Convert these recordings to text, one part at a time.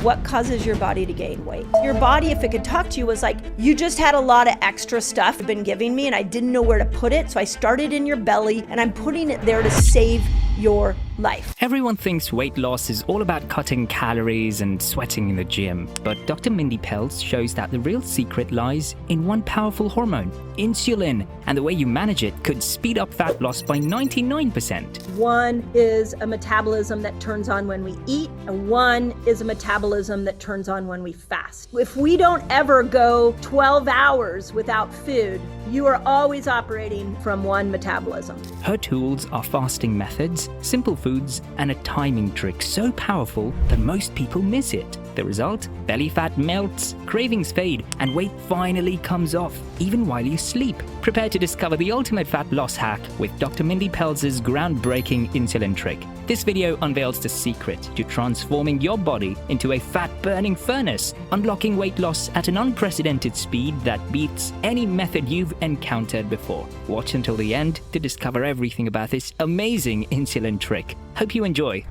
What causes your body to gain weight? Your body, if it could talk to you, was like, you just had a lot of extra stuff you've been giving me and I didn't know where to put it, so I started in your belly and I'm putting it there to save your life. Everyone thinks weight loss is all about cutting calories and sweating in the gym, but Dr. Mindy Pelz shows that the real secret lies in one powerful hormone, insulin, and the way you manage it could speed up fat loss by 99%. One is a metabolism that turns on when we eat, and one is a metabolism that turns on when we fast. If we don't ever go 12 hours without food, you are always operating from one metabolism. Her tools are fasting methods, simple foods, and a timing trick so powerful that most people miss it. The result? Belly fat melts, cravings fade, and weight finally comes off, even while you sleep. Prepare to discover the ultimate fat loss hack with Dr. Mindy Pelz's groundbreaking insulin trick. This video unveils the secret to transforming your body into a fat-burning furnace, unlocking weight loss at an unprecedented speed that beats any method you've encountered before. Watch until the end to discover everything about this amazing insulin trick. Hope you enjoy.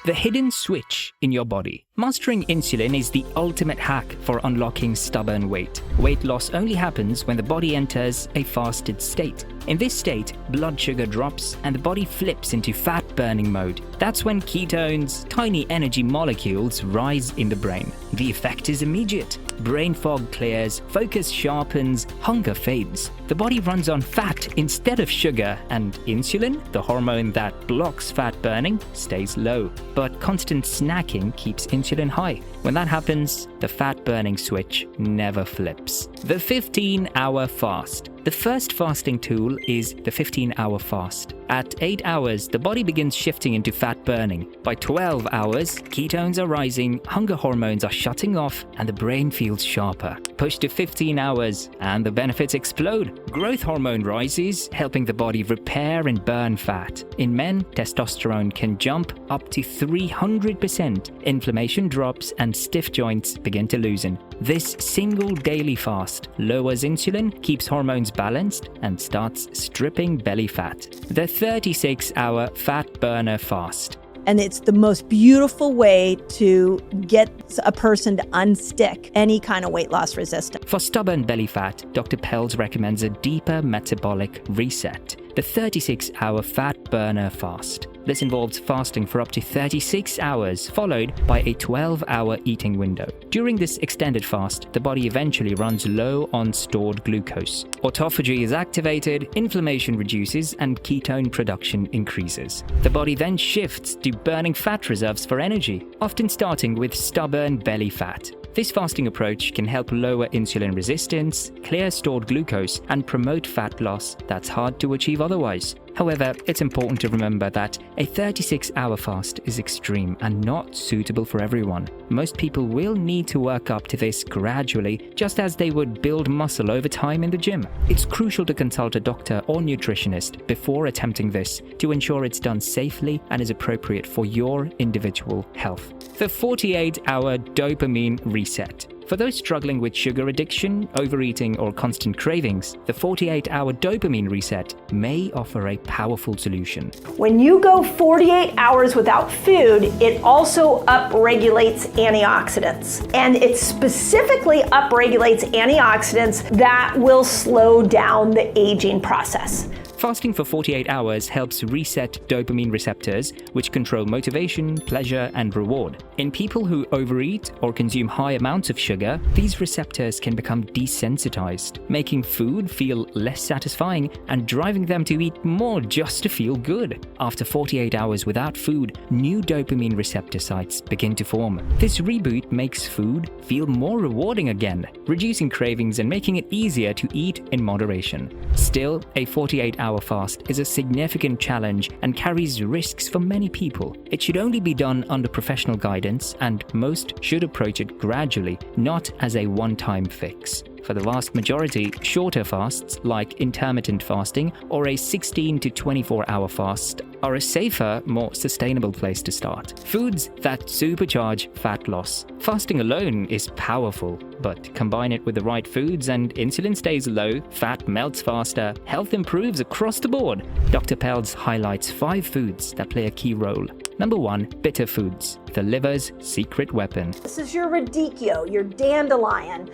The hidden switch in your body. Mastering insulin is the ultimate hack for unlocking stubborn weight. Weight loss only happens when the body enters a fasted state. In this state, blood sugar drops and the body flips into fat-burning mode. That's when ketones, tiny energy molecules, rise in the brain. The effect is immediate. Brain fog clears, focus sharpens, hunger fades. The body runs on fat instead of sugar, and insulin, the hormone that blocks fat burning, stays low. But constant snacking keeps insulin high. When that happens, the fat-burning switch never flips. The 15-hour fast. The first fasting tool is the 15-hour fast. At 8 hours, the body begins shifting into fat burning. By 12 hours, ketones are rising, hunger hormones are shutting off, and the brain feels sharper. Push to 15 hours, and the benefits explode. Growth hormone rises, helping the body repair and burn fat. In men, testosterone can jump up to 300%. Inflammation drops, and stiff joints begin to loosen. This single daily fast lowers insulin, keeps hormones balanced, and starts stripping belly fat. The 36-hour fat burner fast. And it's the most beautiful way to get a person to unstick any kind of weight loss resistance. For stubborn belly fat, Dr. Pelz recommends a deeper metabolic reset, the 36-hour fat burner fast. This involves fasting for up to 36 hours, followed by a 12-hour eating window. During this extended fast, the body eventually runs low on stored glucose. Autophagy is activated, inflammation reduces, and ketone production increases. The body then shifts to burning fat reserves for energy, often starting with stubborn belly fat. This fasting approach can help lower insulin resistance, clear stored glucose, and promote fat loss that's hard to achieve otherwise. However, it's important to remember that a 36-hour fast is extreme and not suitable for everyone. Most people will need to work up to this gradually, just as they would build muscle over time in the gym. It's crucial to consult a doctor or nutritionist before attempting this to ensure it's done safely and is appropriate for your individual health. The 48-hour dopamine reset. For those struggling with sugar addiction, overeating, or constant cravings, the 48-hour dopamine reset may offer a powerful solution. When you go 48 hours without food, it also upregulates antioxidants. And it specifically upregulates antioxidants that will slow down the aging process. Fasting for 48 hours helps reset dopamine receptors, which control motivation, pleasure, and reward. In people who overeat or consume high amounts of sugar, these receptors can become desensitized, making food feel less satisfying and driving them to eat more just to feel good. After 48 hours without food, new dopamine receptor sites begin to form. This reboot makes food feel more rewarding again, reducing cravings and making it easier to eat in moderation. Still, a 48-hour fast is a significant challenge and carries risks for many people. It should only be done under professional guidance, and most should approach it gradually, not as a one-time fix. For the vast majority, shorter fasts like intermittent fasting or a 16 to 24-hour fast are a safer, more sustainable place to start. Foods that supercharge fat loss. Fasting alone is powerful, but combine it with the right foods and insulin stays low, fat melts faster, health improves across the board. Dr. Pelz highlights 5 foods that play a key role. Number 1. Bitter foods, the liver's secret weapon. This is your radicchio, your dandelion.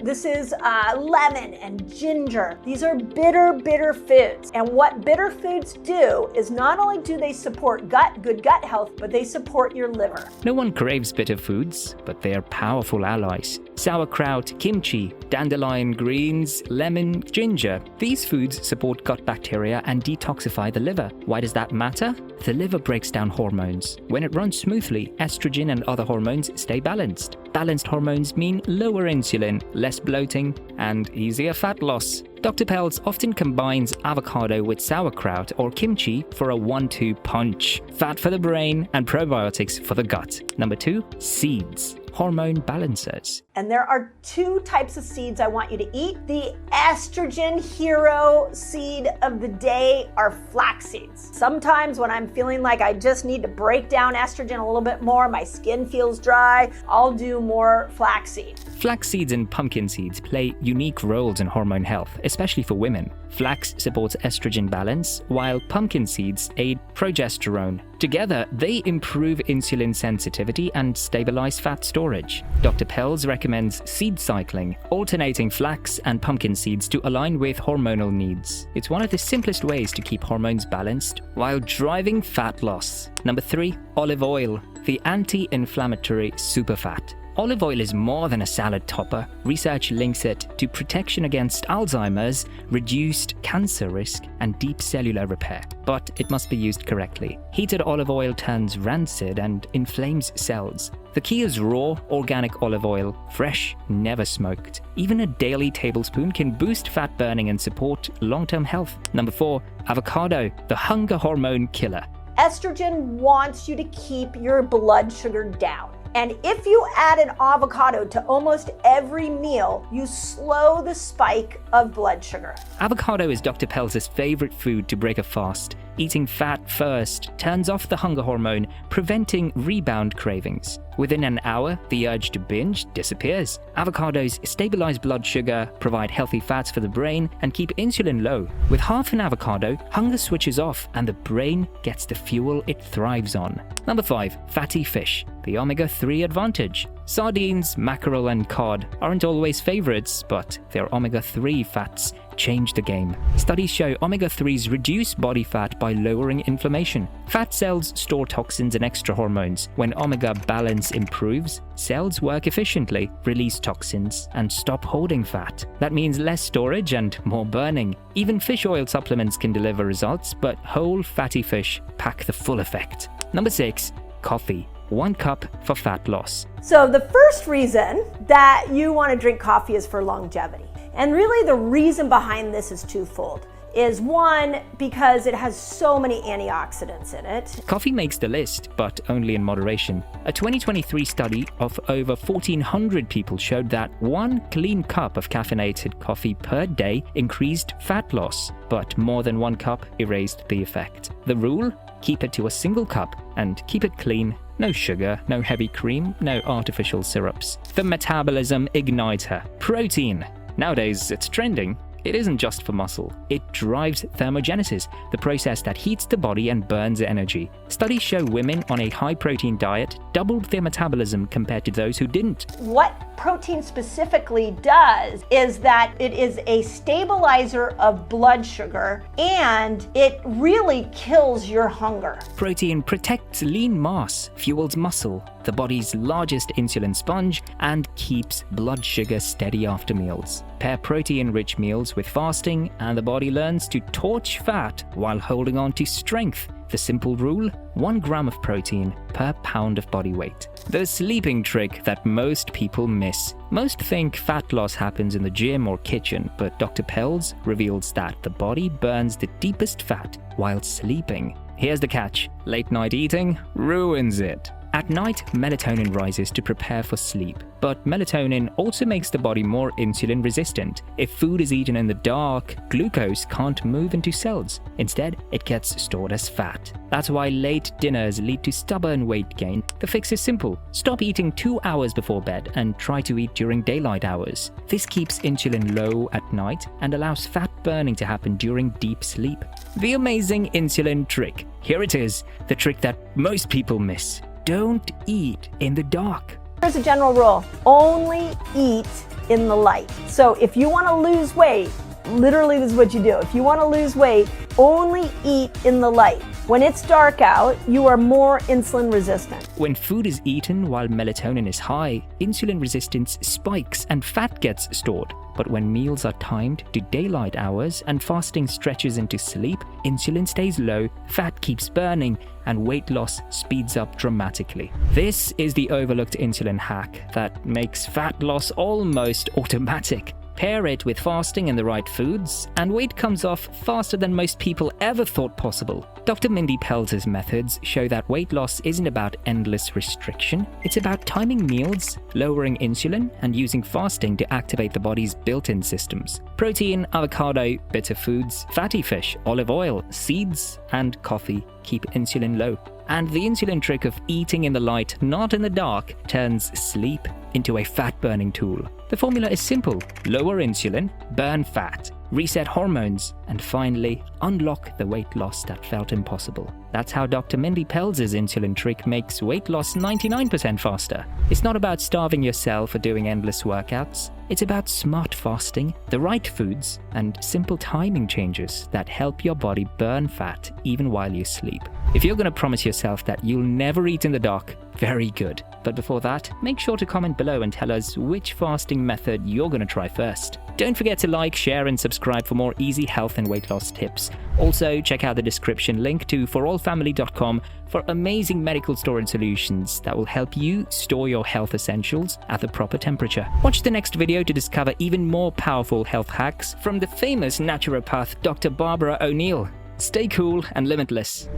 This is lemon and ginger. These are bitter foods. And what bitter foods do is not only do they support good gut health, but they support your liver. No one craves bitter foods, but they are powerful allies. Sauerkraut, kimchi, dandelion greens, lemon, ginger. These foods support gut bacteria and detoxify the liver. Why does that matter? The liver breaks down hormones. When it runs smoothly, estrogen and other hormones stay balanced. Balanced hormones mean lower insulin, less bloating, and easier fat loss. Dr. Pelz often combines avocado with sauerkraut or kimchi for a 1-2 punch. Fat for the brain and probiotics for the gut. Number 2, seeds, hormone balancers. And there are 2 types of seeds I want you to eat. The estrogen hero seed of the day are flax seeds. Sometimes when I'm feeling like I just need to break down estrogen a little bit more, my skin feels dry, I'll do more flax seed. Flax seeds and pumpkin seeds play unique roles in hormone health, especially for women. Flax supports estrogen balance, while pumpkin seeds aid progesterone. Together, they improve insulin sensitivity and stabilize fat storage. Dr. Pelz recommends seed cycling, alternating flax and pumpkin seeds to align with hormonal needs. It's one of the simplest ways to keep hormones balanced while driving fat loss. Number 3, olive oil, the anti-inflammatory superfat. Olive oil is more than a salad topper. Research links it to protection against Alzheimer's, reduced cancer risk, and deep cellular repair. But it must be used correctly. Heated olive oil turns rancid and inflames cells. The key is raw, organic olive oil, fresh, never smoked. Even a daily tablespoon can boost fat burning and support long-term health. Number 4, avocado, the hunger hormone killer. Estrogen wants you to keep your blood sugar down. And if you add an avocado to almost every meal, you slow the spike of blood sugar. Avocado is Dr. Pelz's favorite food to break a fast. Eating fat first turns off the hunger hormone, preventing rebound cravings. Within an hour, the urge to binge disappears. Avocados stabilize blood sugar, provide healthy fats for the brain, and keep insulin low. With half an avocado, hunger switches off and the brain gets the fuel it thrives on. Number 5, fatty fish, the omega-3 advantage. Sardines, mackerel, and cod aren't always favorites, but their omega-3 fats change the game. Studies show omega-3s reduce body fat by lowering inflammation. Fat cells store toxins and extra hormones. When omega balance improves, cells work efficiently, release toxins, and stop holding fat. That means less storage and more burning. Even fish oil supplements can deliver results, but whole fatty fish pack the full effect. Number 6, coffee. 1 cup for fat loss. So the first reason that you want to drink coffee is for longevity. And really the reason behind this is twofold. Is 1, because it has so many antioxidants in it. Coffee makes the list, but only in moderation. A 2023 study of over 1,400 people showed that 1 clean cup of caffeinated coffee per day increased fat loss, but more than 1 cup erased the effect. The rule? Keep it to a single cup and keep it clean. No sugar, no heavy cream, no artificial syrups. The metabolism igniter. Protein. Nowadays, it's trending. It isn't just for muscle. It drives thermogenesis, the process that heats the body and burns energy. Studies show women on a high-protein diet doubled their metabolism compared to those who didn't. What protein specifically does is that it is a stabilizer of blood sugar and it really kills your hunger. Protein protects lean mass, fuels muscle, the body's largest insulin sponge, and keeps blood sugar steady after meals. Pair protein-rich meals with fasting and the body learns to torch fat while holding on to strength. The simple rule, 1 gram of protein per pound of body weight. The sleeping trick that most people miss. Most think fat loss happens in the gym or kitchen, but Dr. Pelz reveals that the body burns the deepest fat while sleeping. Here's the catch, late night eating ruins it. At night, melatonin rises to prepare for sleep, but melatonin also makes the body more insulin resistant. If food is eaten in the dark, glucose can't move into cells. Instead, it gets stored as fat. That's why late dinners lead to stubborn weight gain. The fix is simple. Stop eating 2 hours before bed and try to eat during daylight hours. This keeps insulin low at night and allows fat burning to happen during deep sleep. The amazing insulin trick. Here it is, the trick that most people miss. Don't eat in the dark. Here's a general rule. Only eat in the light. So if you want to lose weight, literally this is what you do. If you want to lose weight, only eat in the light. When it's dark out, you are more insulin resistant. When food is eaten while melatonin is high, insulin resistance spikes and fat gets stored. But when meals are timed to daylight hours and fasting stretches into sleep, insulin stays low, fat keeps burning, and weight loss speeds up dramatically. This is the overlooked insulin hack that makes fat loss almost automatic. Pair it with fasting and the right foods, and weight comes off faster than most people ever thought possible. Dr. Mindy Pelz's methods show that weight loss isn't about endless restriction. It's about timing meals, lowering insulin, and using fasting to activate the body's built-in systems. Protein, avocado, bitter foods, fatty fish, olive oil, seeds, and coffee keep insulin low. And the insulin trick of eating in the light, not in the dark, turns sleep into a fat-burning tool. The formula is simple: lower insulin, burn fat, reset hormones, and finally, unlock the weight loss that felt impossible. That's how Dr. Mindy Pelz's insulin trick makes weight loss 99% faster. It's not about starving yourself or doing endless workouts. It's about smart fasting, the right foods, and simple timing changes that help your body burn fat even while you sleep. If you're going to promise yourself that you'll never eat in the dark, very good. But before that, make sure to comment below and tell us which fasting method you're going to try first. Don't forget to like, share, and subscribe for more easy health and weight loss tips. Also, check out the description link to forallfamily.com for amazing medical storage solutions that will help you store your health essentials at the proper temperature. Watch the next video to discover even more powerful health hacks from the famous naturopath Dr. Barbara O'Neill. Stay cool and limitless.